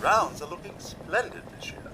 Grounds are looking splendid this year.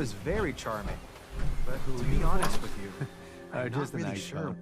is very charming, but to be honest with you, I'm Just not a really nice sure. phone.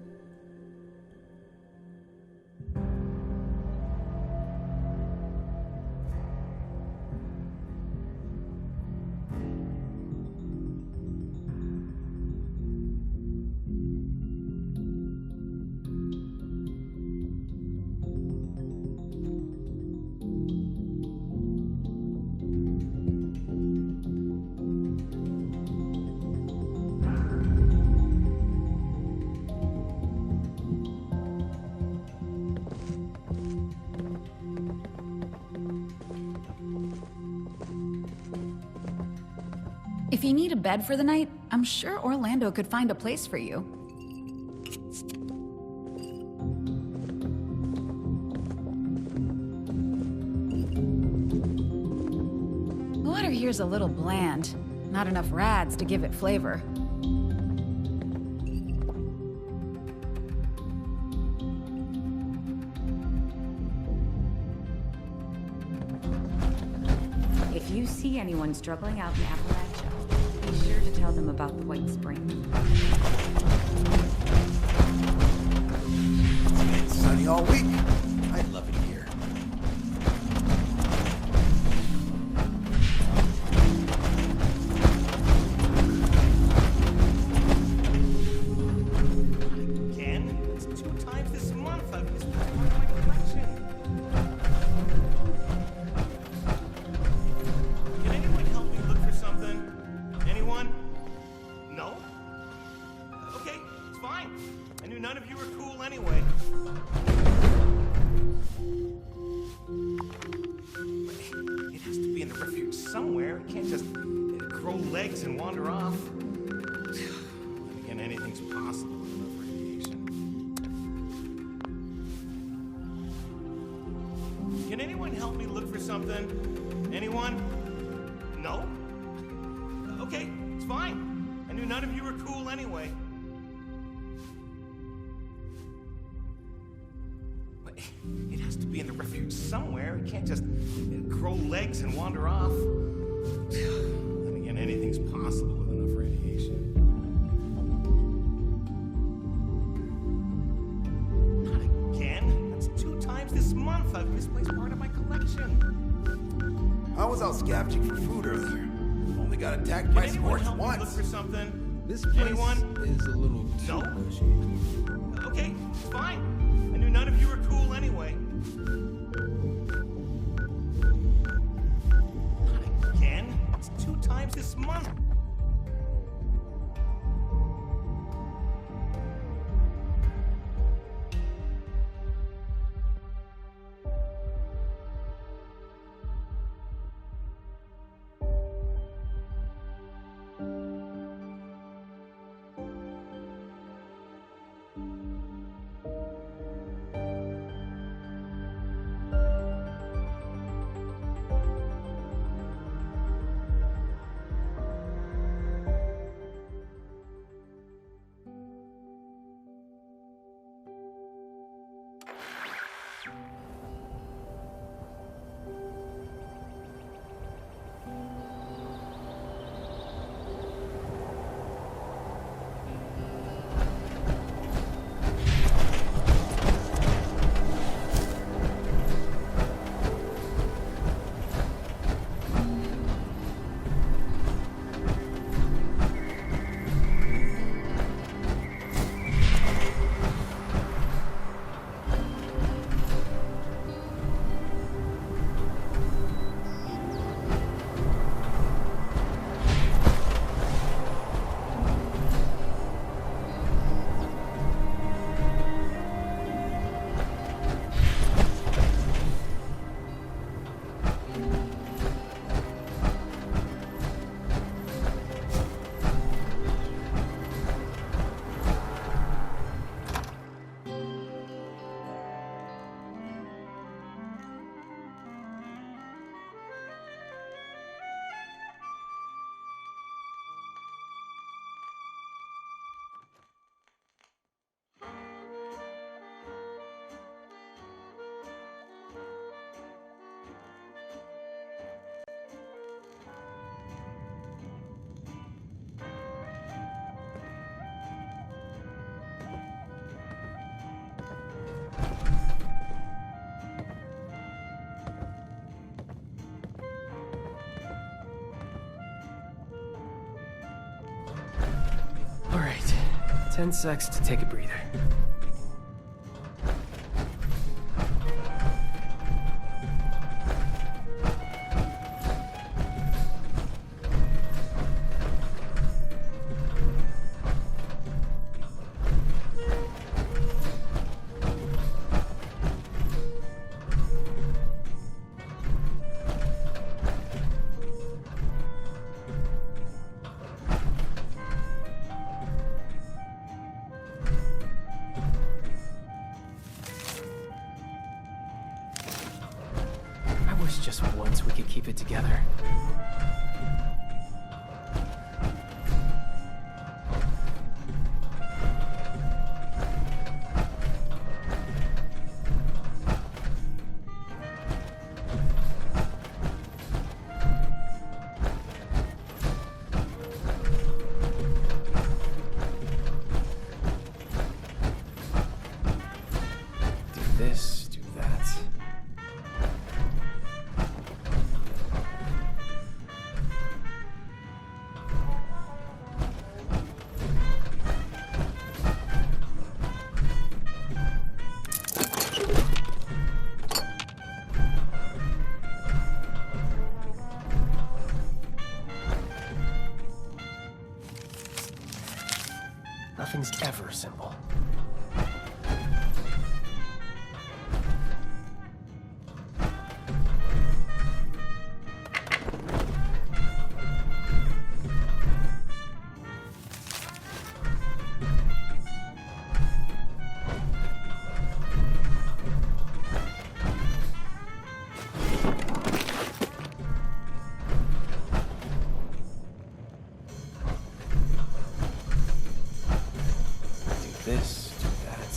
If you need a bed for the night, I'm sure Orlando could find a place for you. The water here's a little bland. Not enough rads to give it flavor. If you see anyone struggling out in Appalachia, be sure to tell them about the White Spring. It's sunny all week. I love it here. Again? It's 2 times this month. I've missed part of my collection. Can anyone help me look for something? Anyone? No? Okay, it's fine. I knew none of you were cool anyway. It has to be in the refuge somewhere. It can't just grow legs and wander off. And again, anything's possible with enough radiation. Can anyone help me look for something? Anyone? No? Okay, it's fine. I knew none of you were cool anyway. It has to be in the refuge somewhere. It can't just grow legs and wander off. And again, anything's possible with enough radiation. Not again. That's 2 times this month. I've misplaced part of my collection. I was out scavenging for food earlier. Only got attacked Can by anyone sports help me look once. for something? This place Anyone? is a little No? too cushy. Okay, it's fine. I knew none of you were cool anyway. Not again. It's 2 times this month. 10 secs to take a breather. Just once we could keep it together. Do this, do that. Nothing's ever simple. This, do that.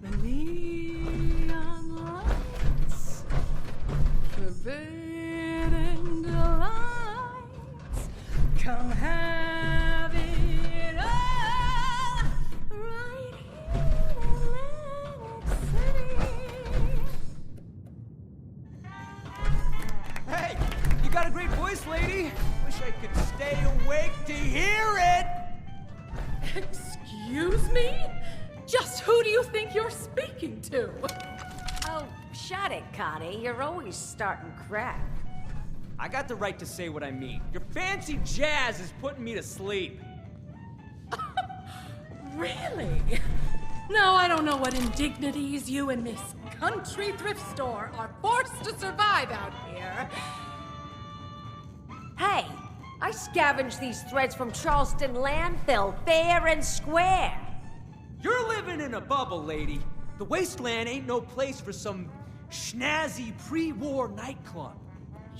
The neon lights, forbidden delights, come have it all, right here in Atlantic City. Hey, you got a great voice, lady. Wish I could stay awake to hear it. Excuse me? Just who do you think you're speaking to? Oh, shut it, Connie. You're always starting crap. I got the right to say what I mean. Your fancy jazz is putting me to sleep. Really? Now I don't know what indignities you and this country thrift store are forced to survive out here. Hey, I scavenged these threads from Charleston landfill, fair and square. You're living in a bubble, lady. The wasteland ain't no place for some schnazzy pre-war nightclub.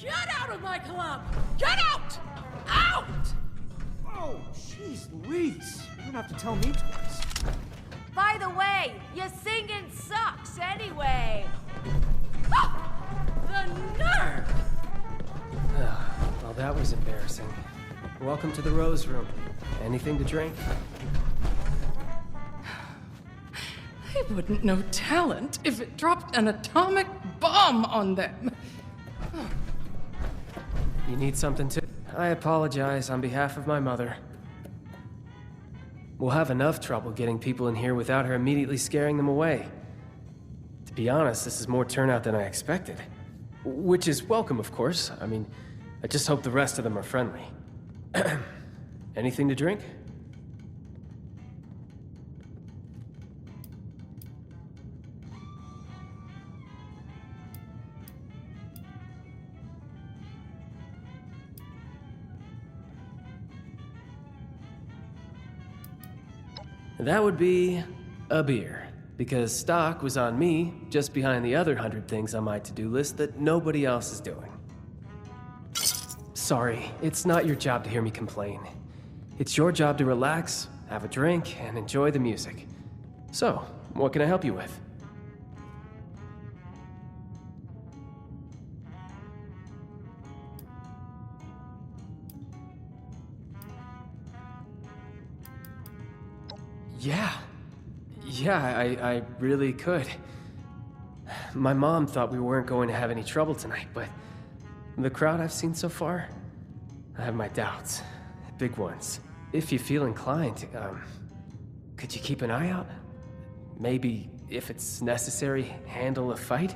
Get out of my club! Get out! Out! Oh, jeez Louise. You don't have to tell me twice. By the way, your singing sucks anyway. Ah! The nerve! Well, that was embarrassing. Welcome to the Rose Room. Anything to drink? They wouldn't know talent if it dropped an atomic bomb on them. You need something to... I apologize on behalf of my mother. We'll have enough trouble getting people in here without her immediately scaring them away. To be honest, this is more turnout than I expected. Which is welcome, of course. I mean, I just hope the rest of them are friendly. Anything to drink? That would be a beer, because stock was on me, just behind the other 100 things on my to-do list that nobody else is doing. Sorry, it's not your job to hear me complain. It's your job to relax, have a drink, and enjoy the music. So, what can I help you with? Yeah, I really could. My mom thought we weren't going to have any trouble tonight, but the crowd I've seen so far, I have my doubts. Big ones. If you feel inclined, could you keep an eye out? Maybe, if it's necessary, handle a fight?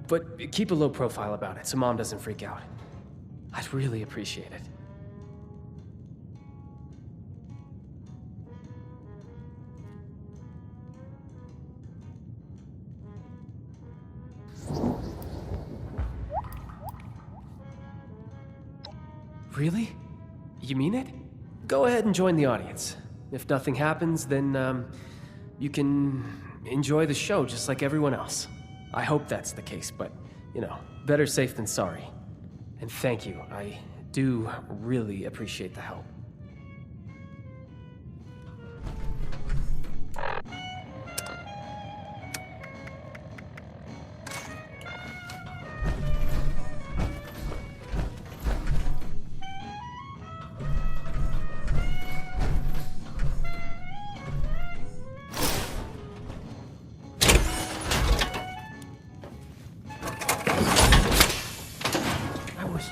But keep a low profile about it so Mom doesn't freak out. I'd really appreciate it. Really? You mean it? Go ahead and join the audience. If nothing happens, then, you can enjoy the show just like everyone else. I hope that's the case, but, you know, better safe than sorry. And thank you. I do really appreciate the help.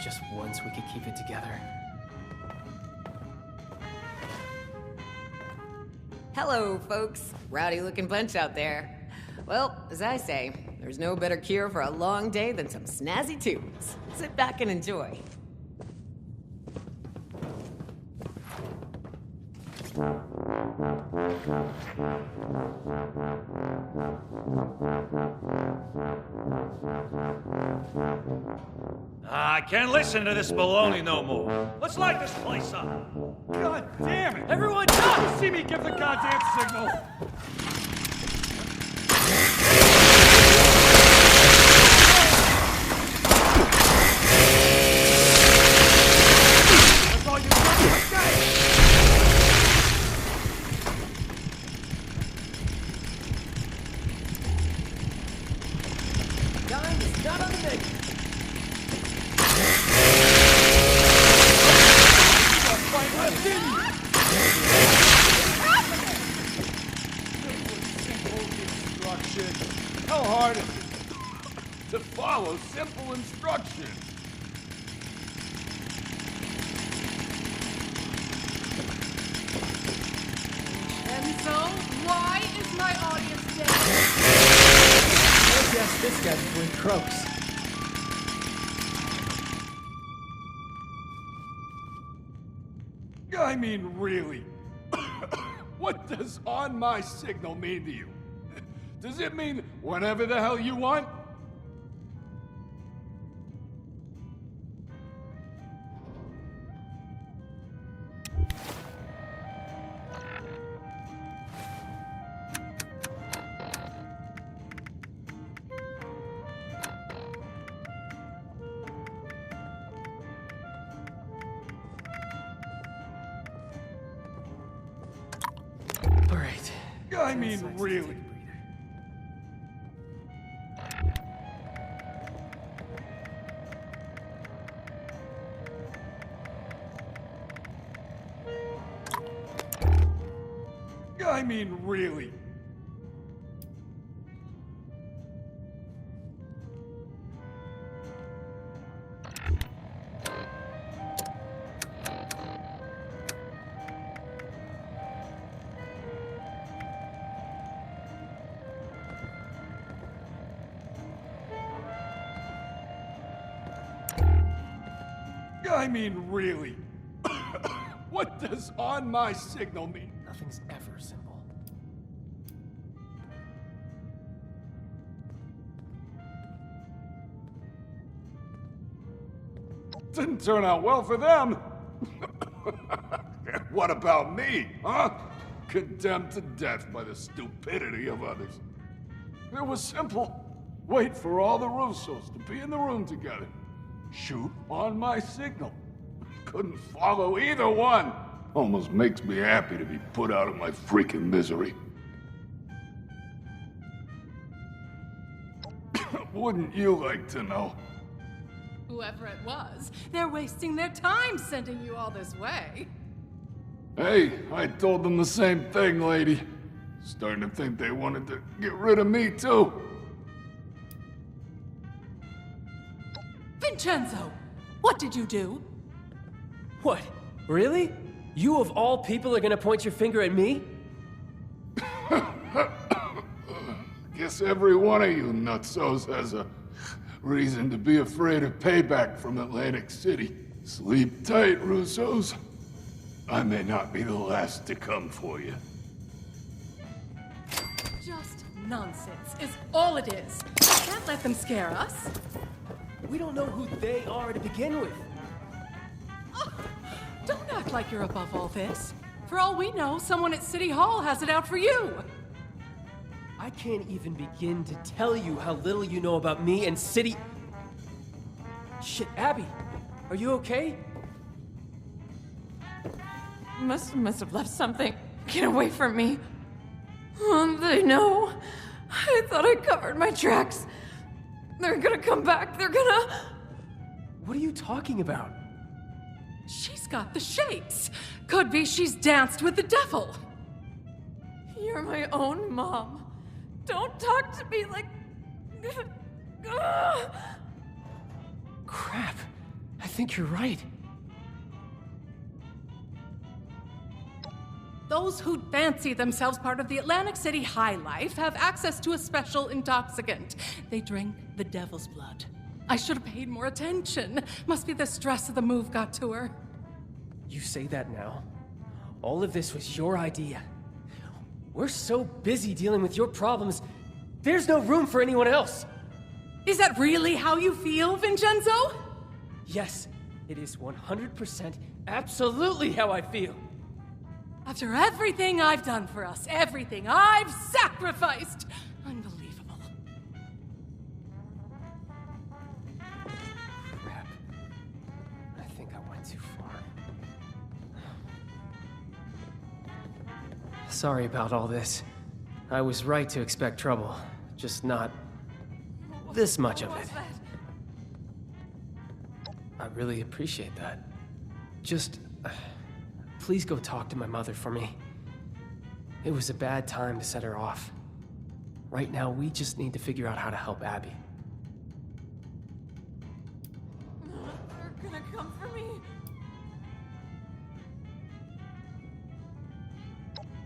Just once we could keep it together. Hello, folks. Rowdy looking bunch out there. Well, as I say, there's no better cure for a long day than some snazzy tunes. Sit back and enjoy. I can't listen to this baloney no more. Let's light this place up. God damn it! Everyone, stop! See me give the goddamn signal. That's all you got. Okay. Time is not on the menu. How hard is it to follow simple instructions? And so, why is my audience dead? I guess this guy's between croaks. I mean, really? What does on my signal mean to you? Does it mean whatever the hell you want? All right. I mean, really? I mean, really? I mean, really? What does on my signal mean? Nothing's ever simple. Didn't turn out well for them. What about me, huh? Condemned to death by the stupidity of others. It was simple. Wait for all the Russos to be in the room together. Shoot on my signal. Couldn't follow either one. Almost makes me happy to be put out of my freaking misery. Wouldn't you like to know? Whoever it was, they're wasting their time sending you all this way. Hey, I told them the same thing, lady. Starting to think they wanted to get rid of me, too. Vincenzo, what did you do? What? Really? You of all people are gonna point your finger at me? Guess every one of you nutsos has a reason to be afraid of payback from Atlantic City. Sleep tight, Russos. I may not be the last to come for you. Just nonsense is all it is. Can't let them scare us. We don't know who they are to begin with. Oh, don't act like you're above all this. For all we know, someone at City Hall has it out for you. I can't even begin to tell you how little you know about me and City... Shit, Abby, are you okay? Must have left something. Get away from me. They know. I thought I covered my tracks. They're gonna come back. They're gonna... What are you talking about? She's got the shakes. Could be she's danced with the devil. You're my own mom. Don't talk to me like... Crap. I think you're right. Those who fancy themselves part of the Atlantic City high life have access to a special intoxicant. They drink the devil's blood. I should have paid more attention. Must be the stress of the move got to her. You say that now? All of this was your idea. We're so busy dealing with your problems, there's no room for anyone else. Is that really how you feel, Vincenzo? Yes, it is 100% absolutely how I feel. After everything I've done for us, everything I've sacrificed. Unbelievable. Crap. I think I went too far. Sorry about all this. I was right to expect trouble, just not this much of it. I really appreciate that. Just... please go talk to my mother for me. It was a bad time to set her off. Right now, we just need to figure out how to help Abby. They're gonna come for me.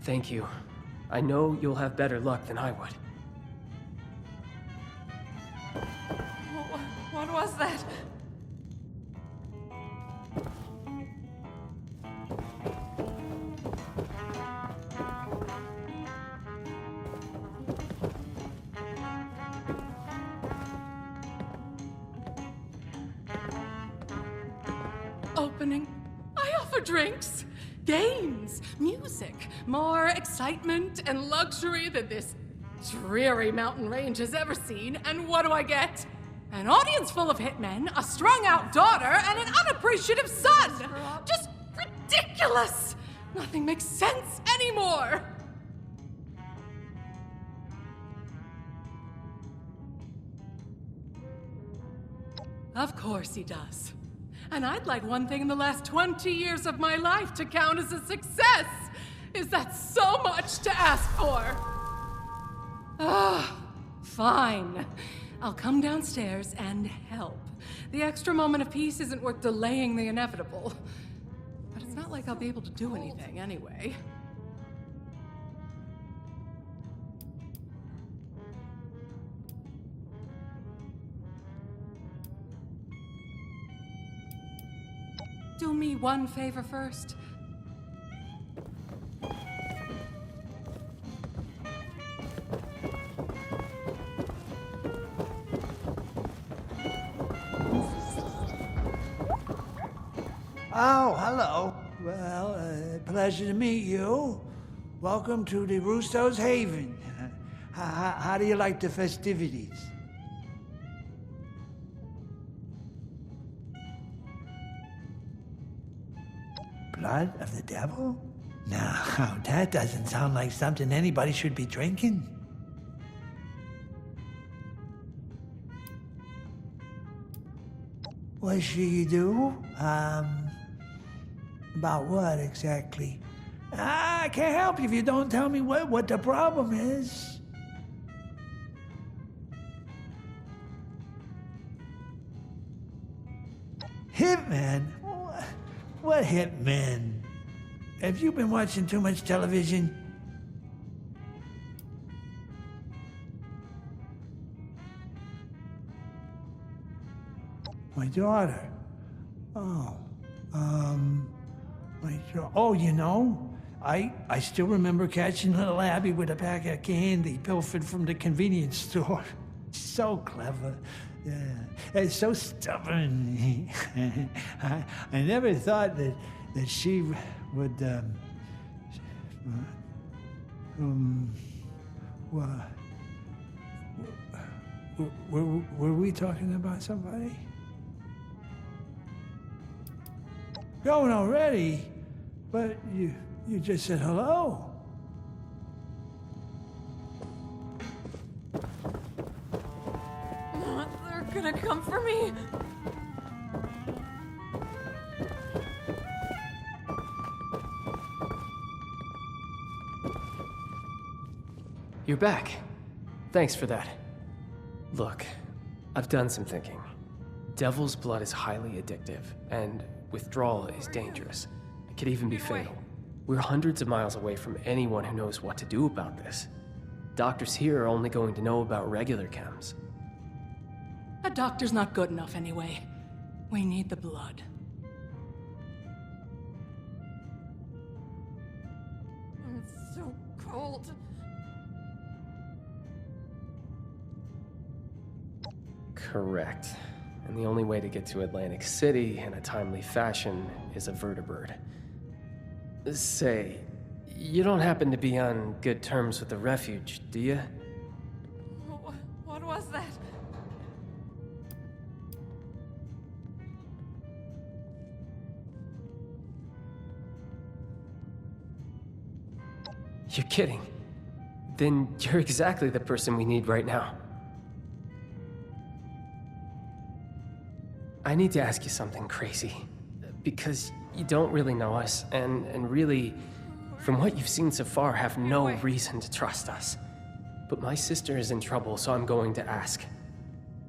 Thank you. I know you'll have better luck than I would. What was that? Opening. I offer drinks, games, music, more excitement and luxury than this dreary mountain range has ever seen. And what do I get? An audience full of hitmen, a strung-out daughter, and an unappreciative son! Just ridiculous! Nothing makes sense anymore! Of course he does. And I'd like one thing in the last 20 years of my life to count as a success! Is that so much to ask for? Fine. I'll come downstairs and help. The extra moment of peace isn't worth delaying the inevitable. But it's not like I'll be able to do anything anyway. Do me one favor first. Oh, hello. Well, pleasure to meet you. Welcome to the Russo's Haven. How do you like the festivities? Blood of the devil? No, that doesn't sound like something anybody should be drinking. What should you do? About what exactly? I can't help you if you don't tell me what the problem is. Hitman? What hitman? Have you been watching too much television? My daughter. Oh, you know, I still remember catching little Abby with a pack of candy pilfered from the convenience store. So clever. Yeah, and so stubborn. I never thought that she would, were we talking about somebody? Going already? But you just said hello. They're gonna come for me. You're back. Thanks for that. Look, I've done some thinking. Devil's blood is highly addictive, and withdrawal is dangerous. It could even be fatal. We're hundreds of miles away from anyone who knows what to do about this. Doctors here are only going to know about regular chems. A doctor's not good enough anyway. We need the blood. It's so cold. Correct. And the only way to get to Atlantic City in a timely fashion is a vertibird. Say, you don't happen to be on good terms with the refuge, do you? What was that? You're kidding. Then you're exactly the person we need right now. I need to ask you something crazy. Because you don't really know us, and really, from what you've seen so far, have no reason to trust us. But my sister is in trouble, so I'm going to ask.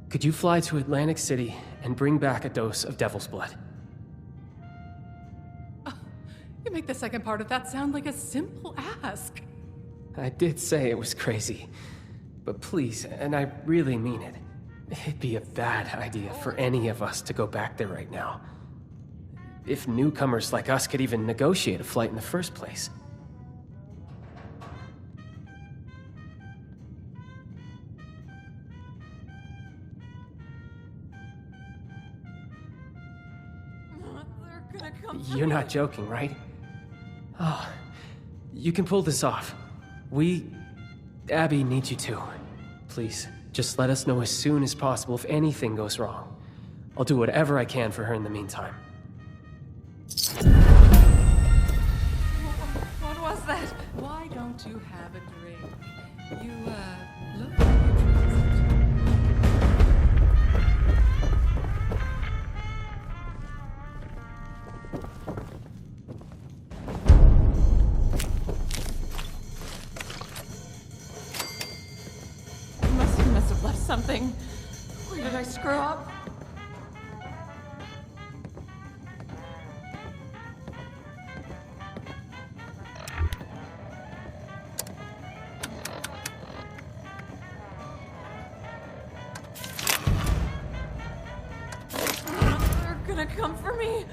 Could you fly to Atlantic City and bring back a dose of Devil's Blood? You make the second part of that sound like a simple ask. I did say it was crazy. But please, and I really mean it, it'd be a bad idea for any of us to go back there right now. If newcomers like us could even negotiate a flight in the first place. They're gonna come for You're me. not joking, right? Oh, you can pull this off. Abby needs you too. Please, just let us know as soon as possible if anything goes wrong. I'll do whatever I can for her in the meantime. What was that? Why don't you have a drink? You, look like you're Must have left something. Where did I screw up? They're gonna come for me.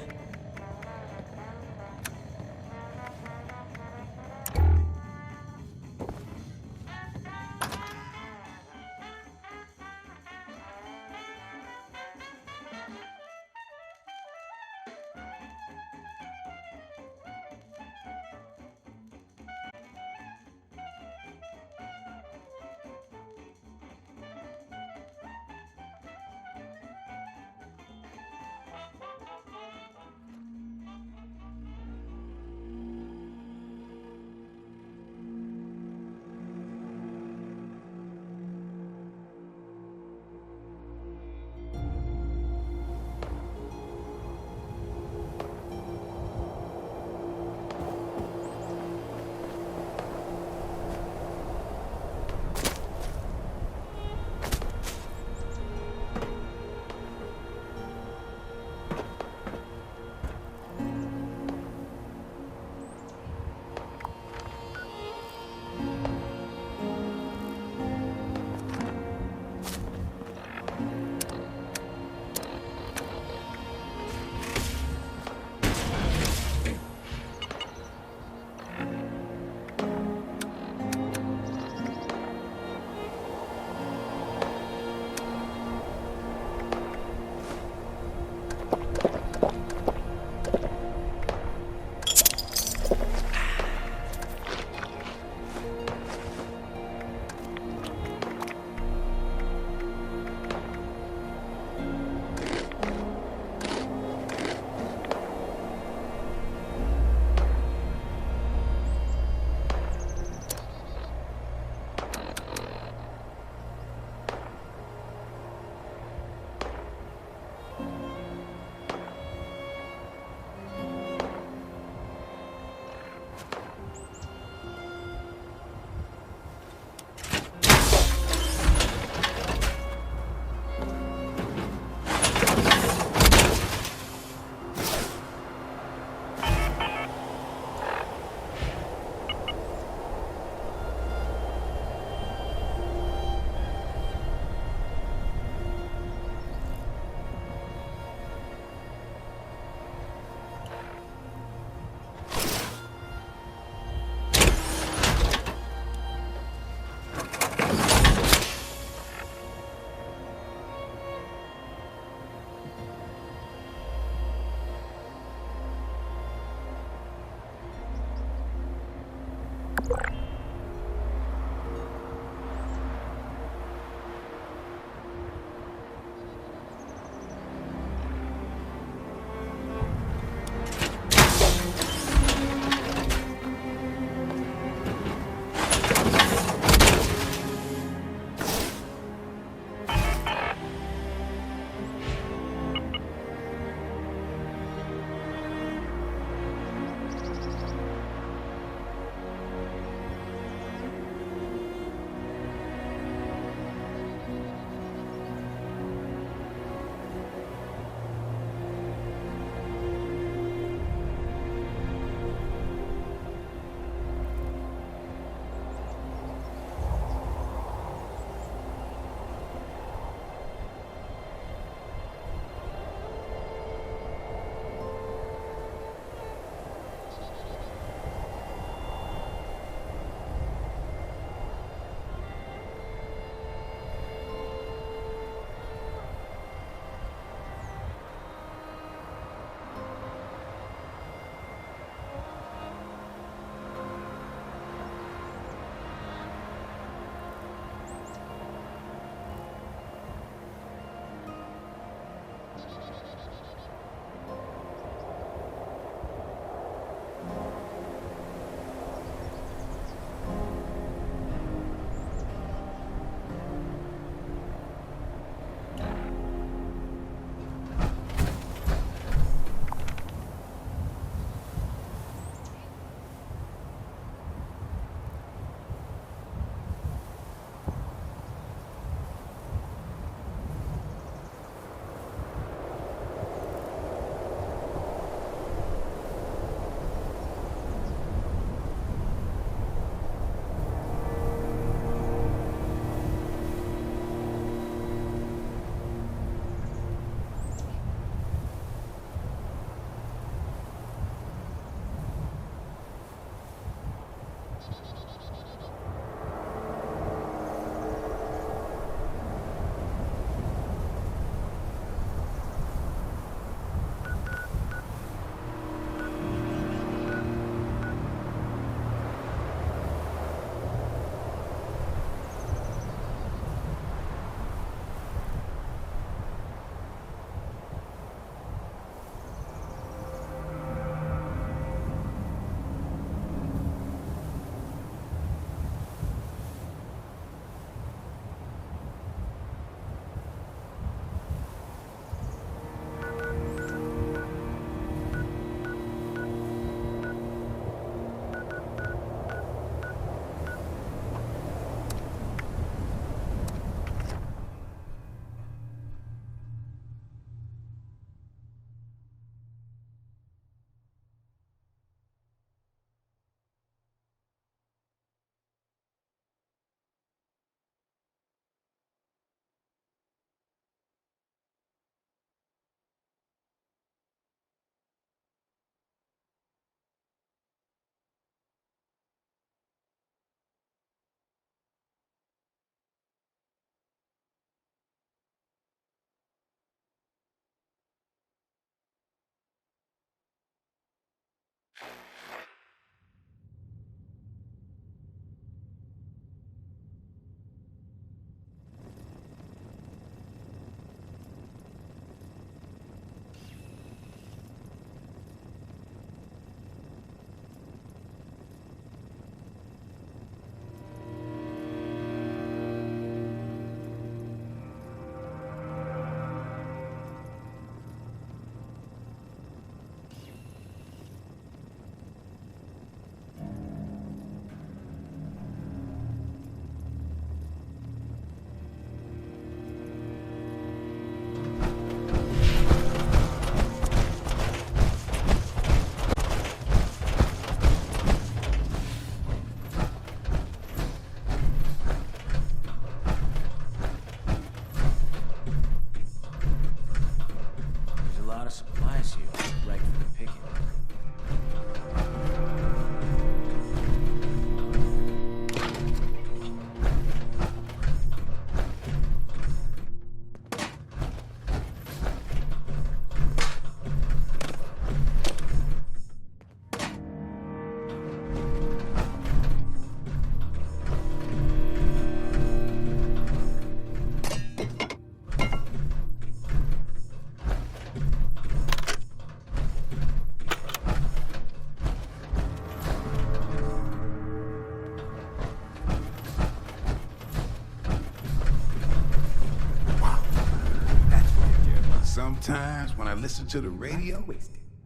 Sometimes when I listen to the radio,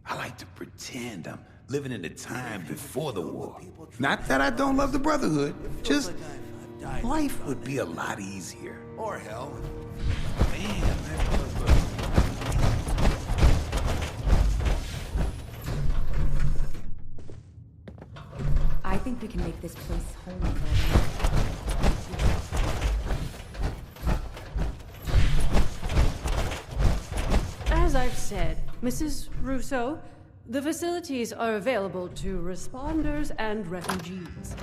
I like to pretend I'm living in the time before the war. Not that I don't love the Brotherhood, just life would be a lot easier. Or hell. Man, that was I think we can make this place home for As I've said, Mrs. Russo, the facilities are available to responders and refugees.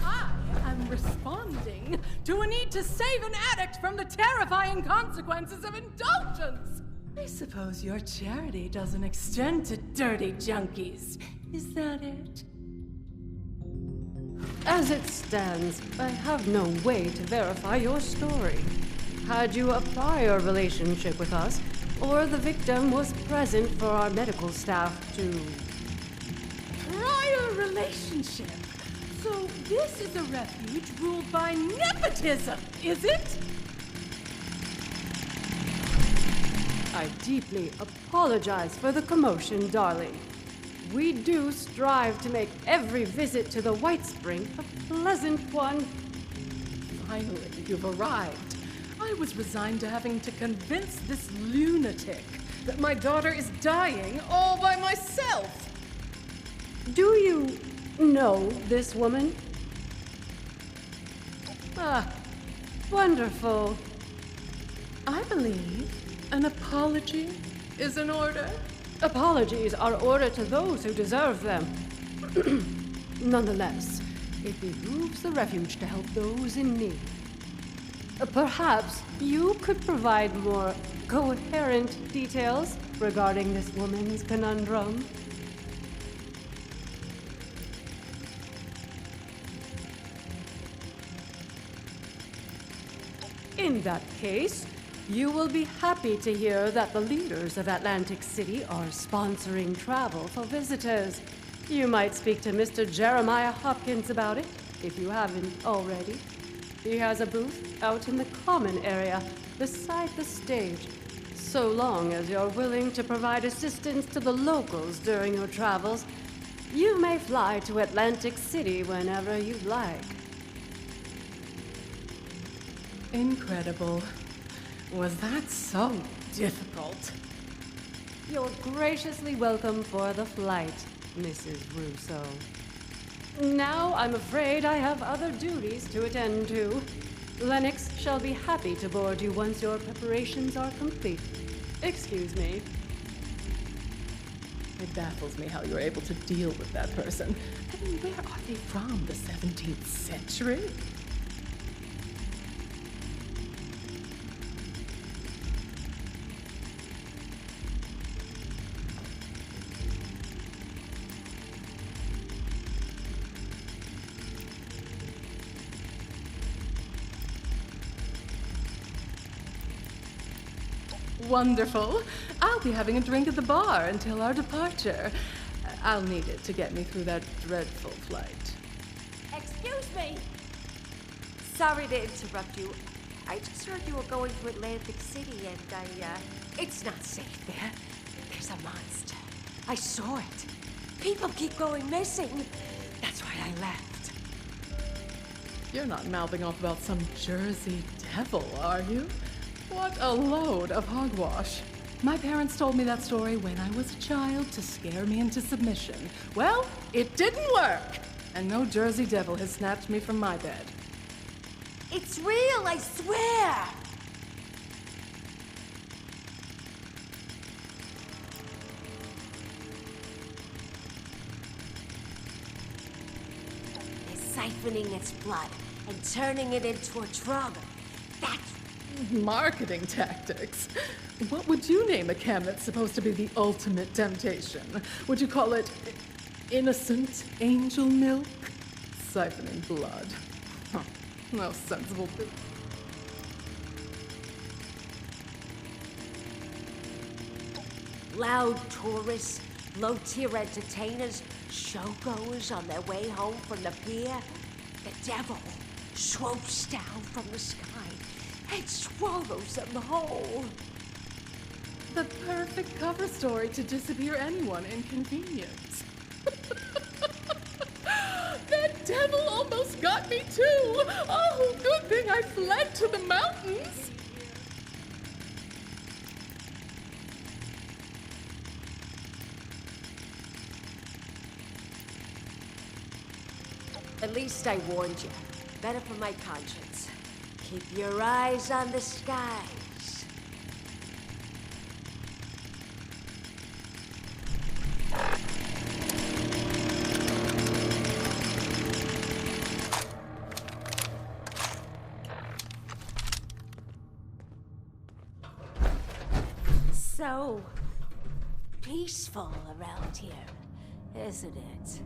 I am responding to a need to save an addict from the terrifying consequences of indulgence. I suppose your charity doesn't extend to dirty junkies. Is that it? As it stands, I have no way to verify your story. Had you a prior relationship with us, or the victim was present for our medical staff to... Prior relationship. So this is a refuge ruled by nepotism, is it? I deeply apologize for the commotion, darling. We do strive to make every visit to the White Spring a pleasant one. Finally, you've arrived. I was resigned to having to convince this lunatic that my daughter is dying all by myself. Do you know this woman? Ah, wonderful. I believe an apology is in order. Apologies are ordered to those who deserve them. Nonetheless, it behooves the refuge to help those in need. Perhaps you could provide more coherent details regarding this woman's conundrum. In that case, you will be happy to hear that the leaders of Atlantic City are sponsoring travel for visitors. You might speak to Mr. Jeremiah Hopkins about it, if you haven't already. He has a booth out in the common area, beside the stage. So long as you're willing to provide assistance to the locals during your travels, you may fly to Atlantic City whenever you like. Incredible. Was that so difficult? You're graciously welcome for the flight, Mrs. Russo. Now I'm afraid I have other duties to attend to. Lennox shall be happy to board you once your preparations are complete. Excuse me. It baffles me how you're able to deal with that person. I mean, where are they from? The 17th century? Wonderful. I'll be having a drink at the bar until our departure. I'll need it to get me through that dreadful flight. Excuse me. Sorry to interrupt you. I just heard you were going to Atlantic City and it's not safe there. There's a monster. I saw it. People keep going missing. That's why I left. You're not mouthing off about some Jersey devil, are you? What a load of hogwash. My parents told me that story when I was a child to scare me into submission. Well, it didn't work. And no Jersey devil has snatched me from my bed. It's real, I swear! They're siphoning its blood and turning it into a drug. That's marketing tactics. What would you name a chem that's supposed to be the ultimate temptation? Would you call it innocent angel milk? Siphoning blood. Huh. No sensible thing. loud tourists, low-tier entertainers, showgoers on their way home from the pier. The devil swoops down from the sky and swallows them whole. The perfect cover story to disappear anyone inconvenience. That devil almost got me too! Oh, good thing I fled to the mountains! At least I warned you. Better for my conscience. Keep your eyes on the skies. So peaceful around here, isn't it?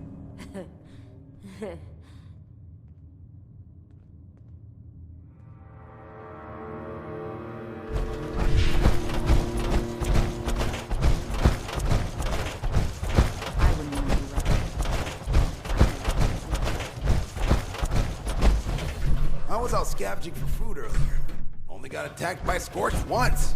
I was out scavenging for food earlier. Only got attacked by Scorch once.